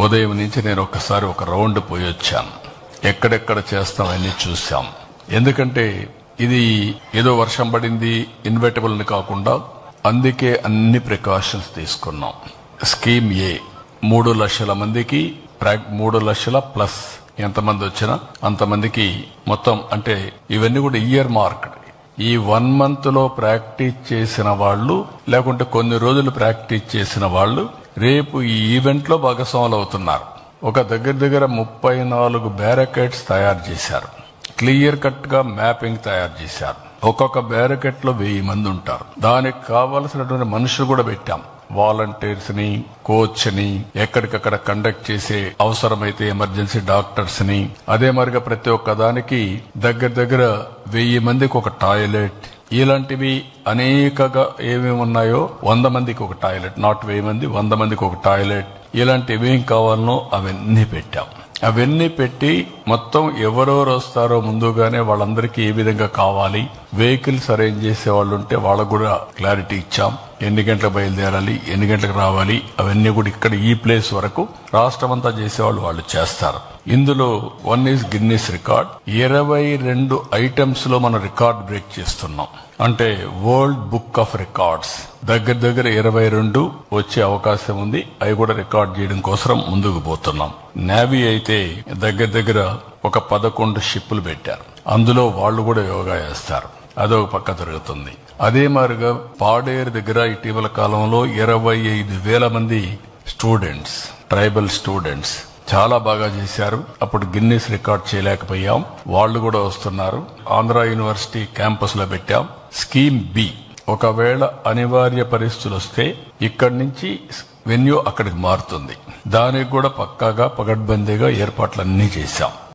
ఉదయం నుంచి నేను ఒక్కసారి ఒక రౌండ్ పోయి వచ్చాను. ఎక్కడెక్కడ చేస్తాం అన్ని చూసాం. ఎందుకంటే ఇది ఏదో వర్షం పడింది ఇన్వెటబుల్ ని కాకుండా అందుకే అన్ని ప్రికాషన్స్ తీసుకున్నాం. స్కీమ్ ఏ 3 లక్షల మందికి 3 లక్షల ప్లస్ ఎంతమంది వచ్చినా అంతమందికి మొత్తం, అంటే ఇవన్నీ కూడా ఇయర్ మార్క్డ్. ఈ 1 month లో ప్రాక్టీస్ చేసిన వాళ్ళు లేకుంటే కొన్ని రోజులు ప్రాక్టీస్ చేసిన వాళ్ళు రేపు ఈ ఈవెంట్ లో భాగస్వాములు అవుతున్నారు. ఒక దగ్గర 34 బ్యారికేడ్స్ తయారు చేశారు. క్లియర్ కట్ గా మ్యాపింగ్ తయారు చేశారు. ఒక్కొక్క బ్యారికేడ్ లో 1000 మంది ఉంటారు. దానికి కావలసినటువంటి మనుషులు కూడా పెట్టాం. వాలంటీర్స్ ని, కోచ్ ని, ఎక్కడికక్కడ కండక్ట్ చేసే అవసరమైతే ఎమర్జెన్సీ డాక్టర్స్ ని, అదే మరిగా ప్రతి ఒక్క దానికి దగ్గర 1000 మందికి ఒక టాయిలెట్, ఇలాంటివి అనేకగా ఏమేమి ఉన్నాయో 100 మందికి ఒక టాయిలెట్, నాట్ 1000 మంది 100 మందికి ఒక టాయిలెట్, ఇలాంటివి ఏం కావాలనో అవన్నీ పెట్టాం. అవన్నీ పెట్టి మొత్తం ఎవరెవరు వస్తారో ముందుగానే వాళ్ళందరికీ ఏ విధంగా కావాలి, వెహికల్స్ అరేంజ్ చేసే వాళ్ళు ఉంటే వాళ్ళకు కూడా క్లారిటీ ఇచ్చాం. ఎన్ని గంటలకు బయలుదేరాలి, ఎన్ని గంటలకు రావాలి, అవన్నీ కూడా ఇక్కడ ఈ ప్లేస్ వరకు రాష్ట్రమంతా చేసేవాళ్ళు వాళ్ళు చేస్తారు. ఇందులో 1 is గిన్నిస్ రికార్డ్. 22 ఐటమ్స్ లో మనం రికార్డ్ బ్రేక్ చేస్తున్నాం. అంటే వరల్డ్ బుక్ ఆఫ్ రికార్డ్స్ దగ్గర 22 వచ్చే అవకాశం ఉంది. అవి కూడా రికార్డ్ చేయడం కోసం ముందుకు పోతున్నాం. నేవీ అయితే దగ్గర ఒక 11 షిప్పులు పెట్టారు. అందులో వాళ్ళు కూడా యోగా చేస్తారు. అదొక పక్క జరుగుతుంది. అదే మాదిరిగా పాడేరు దగ్గర ఇటీవల కాలంలో 25,000 మంది స్టూడెంట్స్, ట్రైబల్ స్టూడెంట్స్ చాలా బాగా చేశారు. అప్పుడు గిన్నిస్ రికార్డ్ చేయలేకపోయాం. వాళ్ళు కూడా వస్తున్నారు. ఆంధ్ర యూనివర్సిటీ క్యాంపస్ లో పెట్టాం. స్కీమ్ బి, ఒకవేళ అనివార్య పరిస్థితులు వస్తే ఇక్కడి నుంచి వెన్యూ అక్కడికి మారుతుంది. దానికి కూడా పక్కాగా పగడ్బందీగా ఏర్పాట్లన్నీ చేశాం.